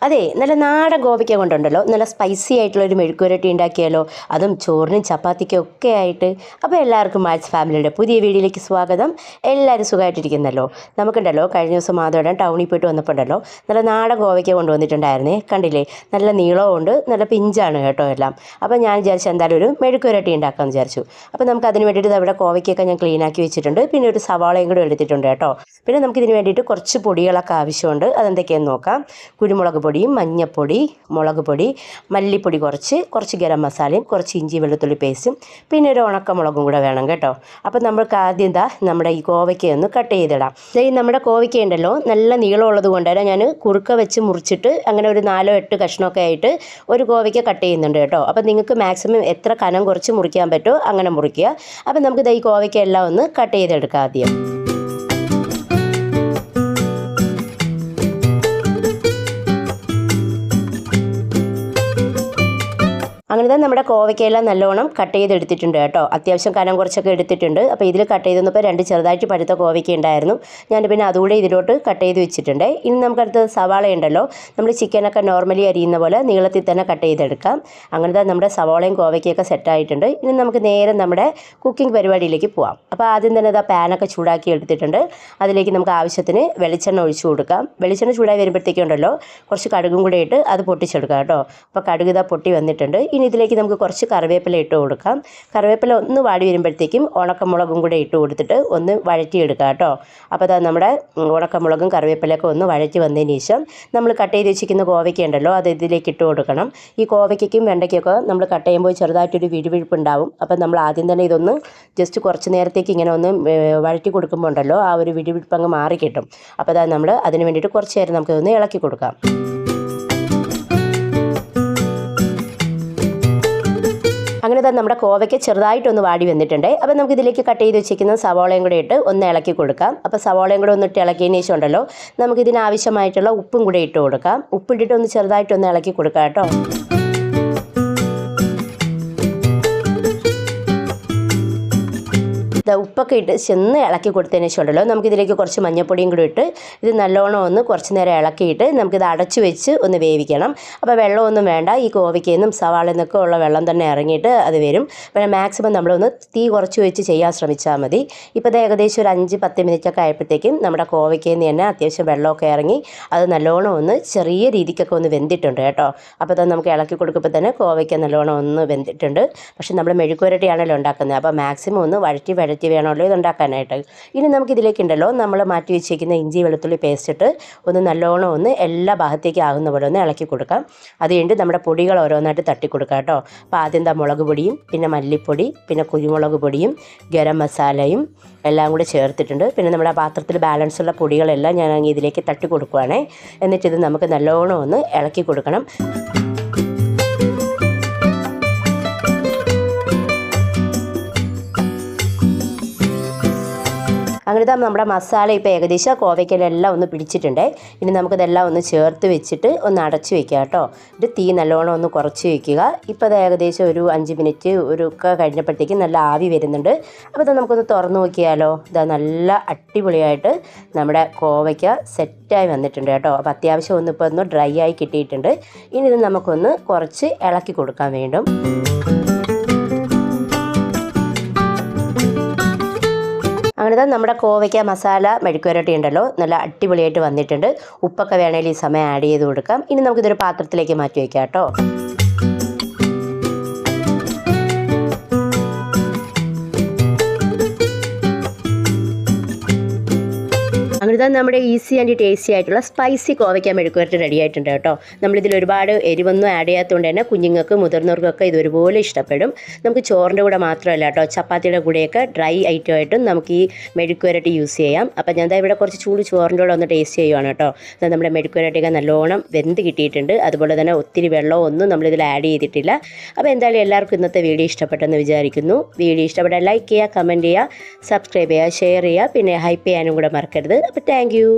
അതെ, നല്ല നാടൻ കോവയ്ക്ക കൊണ്ടുണ്ടല്ലോ നല്ല സ്പൈസി ആയിട്ടുള്ളൊരു മെഴുക്കുവരട്ടി ഉണ്ടാക്കിയാലോ, അതും ചോറിനും ചപ്പാത്തിക്കും ഒക്കെ ആയിട്ട്. അപ്പോൾ എല്ലാവർക്കും മാത്സ് ഫാമിലിയുടെ പുതിയ വീഡിയോയിലേക്ക് സ്വാഗതം. എല്ലാവരും സുഖമായിട്ടിരിക്കുന്നല്ലോ. നമുക്കുണ്ടല്ലോ കഴിഞ്ഞ ദിവസം മാധവൻ ടൗണിൽ പോയിട്ട് വന്നപ്പോൾ ഉണ്ടല്ലോ നല്ല നാടൻ കോവയ്ക്ക കൊണ്ടുവന്നിട്ടുണ്ടായിരുന്നേ. കണ്ടില്ലേ, നല്ല നീളമുണ്ട്, നല്ല പിഞ്ചാണ് കേട്ടോ എല്ലാം. അപ്പോൾ ഞാൻ വിചാരിച്ചു എന്തായാലും ഒരു മെഴുക്കുവരട്ടി ഉണ്ടാക്കാമെന്ന് വിചാരിച്ചു. അപ്പോൾ നമുക്ക് അതിന് വേണ്ടിയിട്ട് അവിടെ കോവയ്ക്കൊക്കെ ഞാൻ ക്ലീനാക്കി വെച്ചിട്ടുണ്ട്. പിന്നെ ഒരു സവാളയും കൂടെ എടുത്തിട്ടുണ്ട് കേട്ടോ. പിന്നെ നമുക്കിതിന് വേണ്ടിയിട്ട് കുറച്ച് പൊടികളൊക്കെ ആവശ്യമുണ്ട്. അതെന്തൊക്കെയാണെന്ന് നോക്കാം. കുരുമുളക് പൊടിയും മഞ്ഞൾപ്പൊടി, മുളക് പൊടി, മല്ലിപ്പൊടി കുറച്ച് ഗരം മസാലയും കുറച്ച് ഇഞ്ചി വെളുത്തുള്ളി പേസ്റ്റും പിന്നെ ഒരു ഉണക്കമുളകും കൂടെ വേണം കേട്ടോ. അപ്പോൾ നമ്മൾക്ക് ആദ്യം നമ്മുടെ ഈ കോവയ്ക്കയൊന്ന് കട്ട് ചെയ്തിടാം. ഈ നമ്മുടെ കോവയ്ക്ക ഉണ്ടല്ലോ നല്ല നീളമുള്ളത് കൊണ്ടുതന്നെ ഞാൻ കുറുക്ക വെച്ച് മുറിച്ചിട്ട് അങ്ങനെ ഒരു 4-8 കഷ്ണമൊക്കെ ആയിട്ട് ഒരു കോവയ്ക്ക കട്ട് ചെയ്യുന്നുണ്ട് കേട്ടോ. അപ്പോൾ നിങ്ങൾക്ക് മാക്സിമം എത്ര കനം കുറച്ച് മുറിക്കാൻ പറ്റുമോ അങ്ങനെ മുറിക്കുക. അപ്പോൾ നമുക്ക് ഈ കോവയ്ക്ക എല്ലാം ഒന്ന് കട്ട് ചെയ്തെടുക്കാം ആദ്യം. അങ്ങനെ തന്നെ നമ്മുടെ കോവയ്ക്കയെല്ലാം നല്ലോണം കട്ട് ചെയ്തെടുത്തിട്ടുണ്ട് കേട്ടോ. അത്യാവശ്യം കനം കുറച്ചൊക്കെ എടുത്തിട്ടുണ്ട്. അപ്പോൾ ഇതിൽ കട്ട് ചെയ്തെന്നപ്പോൾ 2 ചെറുതായിട്ട് പഴുത്ത കോവയ്ക്ക ഉണ്ടായിരുന്നു. ഞാൻ പിന്നെ അതുകൂടെ ഇതിലോട്ട് കട്ട് ചെയ്ത് വെച്ചിട്ടുണ്ട്. ഇനി നമുക്കടുത്ത് സവാള ഉണ്ടല്ലോ, നമ്മൾ ചിക്കനൊക്കെ നോർമലി അരിയുന്ന പോലെ നീളത്തിൽ തന്നെ കട്ട് ചെയ്തെടുക്കാം. അങ്ങനെ തന്നെ നമ്മുടെ സവാളയും കോവയ്ക്കൊക്കെ സെറ്റായിട്ടുണ്ട്. ഇനി നമുക്ക് നേരെ നമ്മുടെ കുക്കിംഗ് പരിപാടിയിലേക്ക് പോവാം. അപ്പോൾ ആദ്യം തന്നെ പാനൊക്കെ ചൂടാക്കി എടുത്തിട്ടുണ്ട്. അതിലേക്ക് നമുക്ക് ആവശ്യത്തിന് വെളിച്ചെണ്ണ ഒഴിച്ചു കൊടുക്കാം. വെളിച്ചെണ്ണ ചൂടായി വരുമ്പോഴത്തേക്കുണ്ടല്ലോ കുറച്ച് കടുകും കൂടെ ഇട്ട് അത് പൊട്ടിച്ചെടുക്കാം കേട്ടോ. അപ്പോൾ കടുക് പൊട്ടി വന്നിട്ടുണ്ട്. ഇനി ഇതിലേക്ക് നമുക്ക് കുറച്ച് കറിവേപ്പില ഇട്ട് കൊടുക്കാം. കറിവേപ്പില ഒന്ന് വാടി വരുമ്പോഴത്തേക്കും ഉണക്കമുളകും കൂടെ ഇട്ട് കൊടുത്തിട്ട് ഒന്ന് വഴറ്റിയെടുക്കാം കേട്ടോ. അപ്പോൾ നമ്മുടെ ഉണക്കമുളകും കറിവേപ്പിലൊക്കെ ഒന്ന് വഴറ്റി വന്നതിന് ശേഷം നമ്മൾ കട്ട് ചെയ്ത് വെച്ചിരിക്കുന്ന കോവയ്ക്ക ഉണ്ടല്ലോ അത് ഇതിലേക്ക് ഇട്ട് കൊടുക്കണം. ഈ കോവയ്ക്കും വെണ്ടയ്ക്കൊക്കെ നമ്മൾ കട്ട് ചെയ്യുമ്പോൾ ചെറുതായിട്ടൊരു വിഴുവിഴുപ്പ് ഉണ്ടാവും. അപ്പോൾ നമ്മൾ ആദ്യം തന്നെ ഇതൊന്ന് ജസ്റ്റ് കുറച്ച് നേരത്തേക്ക് ഇങ്ങനെ ഒന്ന് വഴറ്റി കൊടുക്കുമ്പോൾ ഉണ്ടല്ലോ ആ ഒരു വിഴുവിഴുപ്പ് അങ്ങ് മാറി കിട്ടും. അപ്പോൾ നമ്മൾ അതിന് വേണ്ടിയിട്ട് കുറച്ച് നേരം നമുക്കിതൊന്ന് ഇളക്കി കൊടുക്കാം. അങ്ങനെ തന്നെ നമ്മുടെ കോവയ്ക്ക് ചെറുതായിട്ടൊന്ന് വാടി വന്നിട്ടുണ്ട്. അപ്പോൾ നമുക്ക് ഇതിലേക്ക് കട്ട് ചെയ്ത് വെച്ചിരിക്കുന്ന സവാളയും കൂടെ ഇട്ട് ഒന്ന് ഇളക്കി കൊടുക്കാം. അപ്പോൾ സവാളയും കൂടെ ഒന്ന് ഇട്ട് ഇളക്കിയതിന് ശേഷം ഉണ്ടല്ലോ നമുക്കിതിനാവശ്യമായിട്ടുള്ള ഉപ്പും കൂടെ ഇട്ട് കൊടുക്കാം. ഉപ്പിട്ടിട്ട് ഒന്ന് ചെറുതായിട്ടൊന്ന് ഇളക്കി കൊടുക്കാം കേട്ടോ. ഉപ്പൊക്കെ ഇട്ട് ചെന്ന് ഇളക്കി കൊടുത്തതിന് ശേഷം ഉണ്ടല്ലോ നമുക്കിതിലേക്ക് കുറച്ച് മഞ്ഞൾപ്പൊടിയും കൂടി ഇട്ട് ഇത് നല്ലോണം ഒന്ന് കുറച്ച് നേരം ഇളക്കിയിട്ട് നമുക്കിത് അടച്ചു വെച്ച് ഒന്ന് വേവിക്കണം. അപ്പോൾ വെള്ളമൊന്നും വേണ്ട, ഈ കോവയ്ക്കയിൽ നിന്നും സവാളയിൽ നിന്നൊക്കെ ഉള്ള വെള്ളം തന്നെ ഇറങ്ങിയിട്ട് അത് വരും. പിന്നെ മാക്സിമം നമ്മളൊന്ന് തീ കുറച്ച് വെച്ച് ചെയ്യാൻ ശ്രമിച്ചാൽ മതി. ഇപ്പോൾ ഇത് ഏകദേശം ഒരു 5-10 മിനിറ്റൊക്കെ ആയപ്പോഴത്തേക്കും നമ്മുടെ കോവയ്ക്കയിൽ നിന്ന് തന്നെ അത്യാവശ്യം വെള്ളമൊക്കെ ഇറങ്ങി അത് നല്ലോണം ഒന്ന് ചെറിയ രീതിക്കൊക്കെ ഒന്ന് വെന്തിട്ടുണ്ട് കേട്ടോ. അപ്പോൾ അത് നമുക്ക് ഇളക്കി കൊടുക്കുമ്പോൾ തന്നെ കോവയ്ക്ക നല്ലോണം ഒന്ന് വെന്തിട്ടുണ്ട്. പക്ഷേ നമ്മൾ മെഴുക്കുവരട്ടിയാണല്ലോ ഉണ്ടാക്കുന്നത്, അപ്പോൾ മാക്സിമം ഒന്ന് വഴറ്റി വേണമല്ലോ ഇതുണ്ടാക്കാനായിട്ട്. ഇനി നമുക്കിതിലേക്കുണ്ടല്ലോ നമ്മൾ മാറ്റി വെച്ചിരിക്കുന്ന ഇഞ്ചി വെളുത്തുള്ളി പേസ്റ്റ് ഇട്ട് ഒന്ന് നല്ലോണം ഒന്ന് എല്ലാ ഭാഗത്തേക്കും ആകുന്ന പോലെ ഒന്ന് ഇളക്കി കൊടുക്കാം. അത് കഴിഞ്ഞിട്ട് നമ്മുടെ പൊടികൾ ഓരോന്നായിട്ട് തട്ടി കൊടുക്കാം കേട്ടോ. അപ്പോൾ ആദ്യം മുളക് പൊടിയും പിന്നെ മല്ലിപ്പൊടി പിന്നെ കുരുമുളക് പൊടിയും ഗരം മസാലയും എല്ലാം കൂടെ ചേർത്തിട്ടുണ്ട്. പിന്നെ നമ്മുടെ പാത്രത്തിൽ ബാലൻസ് ഉള്ള പൊടികളെല്ലാം ഞാൻ ഇതിലേക്ക് തട്ടി കൊടുക്കുവാണേ. എന്നിട്ടിത് നമുക്ക് നല്ലോണം ഒന്ന് ഇളക്കി കൊടുക്കണം. അങ്ങനെ നമ്മുടെ മസാല ഇപ്പോൾ ഏകദേശം കോവയ്ക്കലെല്ലാം ഒന്ന് പിടിച്ചിട്ടുണ്ട്. ഇനി നമുക്കിതെല്ലാം ഒന്ന് ചേർത്ത് വെച്ചിട്ട് ഒന്ന് അടച്ച് വെക്കുക കേട്ടോ. ഇത് തീ നല്ലോണം ഒന്ന് കുറച്ച് വയ്ക്കുക. ഇപ്പോൾ അത് ഏകദേശം ഒരു 5 മിനിറ്റ് ഒക്കെ കഴിഞ്ഞപ്പോഴത്തേക്കും നല്ല ആവി വരുന്നുണ്ട്. അപ്പോൾ ഇത് നമുക്കൊന്ന് തുറന്ന് നോക്കിയാലോ. ഇതാ നല്ല അടിപൊളിയായിട്ട് നമ്മുടെ കോവയ്ക്ക സെറ്റായി വന്നിട്ടുണ്ട് കേട്ടോ. അപ്പോൾ അത്യാവശ്യം ഇപ്പോൾ ഒന്ന് ഡ്രൈ ആയി കിട്ടിയിട്ടുണ്ട്. ഇനി ഇത് നമുക്കൊന്ന് കുറച്ച് ഇളക്കി കൊടുക്കാൻ വേണ്ടും. അങ്ങനെ നമ്മുടെ കോവയ്ക്ക മസാല മെഴുക്കുവരട്ടി ഉണ്ടല്ലോ നല്ല അടിപൊളിയായിട്ട് വന്നിട്ടുണ്ട്. ഉപ്പൊക്കെ വേണമെങ്കിൽ ഈ സമയം ആഡ് ചെയ്ത് കൊടുക്കാം. ഇനി നമുക്കിതൊരു പാത്രത്തിലേക്ക് മാറ്റി വയ്ക്കാം കേട്ടോ. അങ്ങനെ നമ്മുടെ ഈസി ആൻഡ് ടേസ്റ്റി ആയിട്ടുള്ള സ്പൈസി കോവയ്ക്ക മെഴുക്കുവരട്ടി റെഡി ആയിട്ടുണ്ട് കേട്ടോ. നമ്മളിതിൽ ഒരുപാട് എരിവൊന്നും ആഡ് ചെയ്യാത്തതുകൊണ്ട് തന്നെ കുഞ്ഞുങ്ങൾക്ക് മുതിർന്നവർക്കൊക്കെ ഇത് ഒരുപോലെ ഇഷ്ടപ്പെടും. നമുക്ക് ചോറിൻ്റെ കൂടെ മാത്രമല്ല കേട്ടോ, ചപ്പാത്തിയുടെ കൂടെയൊക്കെ ഡ്രൈ ഐറ്റമായിട്ടും നമുക്ക് ഈ മെഴുക്കുവരട്ടി യൂസ് ചെയ്യാം. അപ്പോൾ ഞാൻ ഇവിടെ കുറച്ച് ചൂട് ചോറിൻ്റെ കൂടെ ഒന്ന് ടേസ്റ്റ് ചെയ്യുവാണ് കേട്ടോ. നമ്മുടെ മെഴുക്കുവരട്ടിയൊക്കെ നല്ലോണം വെന്ത് കിട്ടിയിട്ടുണ്ട്. അതുപോലെ തന്നെ ഒത്തിരി വെള്ളമൊന്നും നമ്മളിതിൽ ആഡ് ചെയ്തിട്ടില്ല. അപ്പോൾ എന്തായാലും എല്ലാവർക്കും ഇന്നത്തെ വീഡിയോ ഇഷ്ടപ്പെട്ടെന്ന് വിചാരിക്കുന്നു. വീഡിയോ ഇഷ്ടപ്പെട്ടാൽ ലൈക്ക് ചെയ്യുക, കമൻറ്റ് ചെയ്യുക, സബ്സ്ക്രൈബ് ചെയ്യുക, ഷെയർ ചെയ്യുക, പിന്നെ ഹൈപ്പ് ചെയ്യാനും കൂടെ മറക്കരുത്. അപ്പോൾ താങ്ക് യു.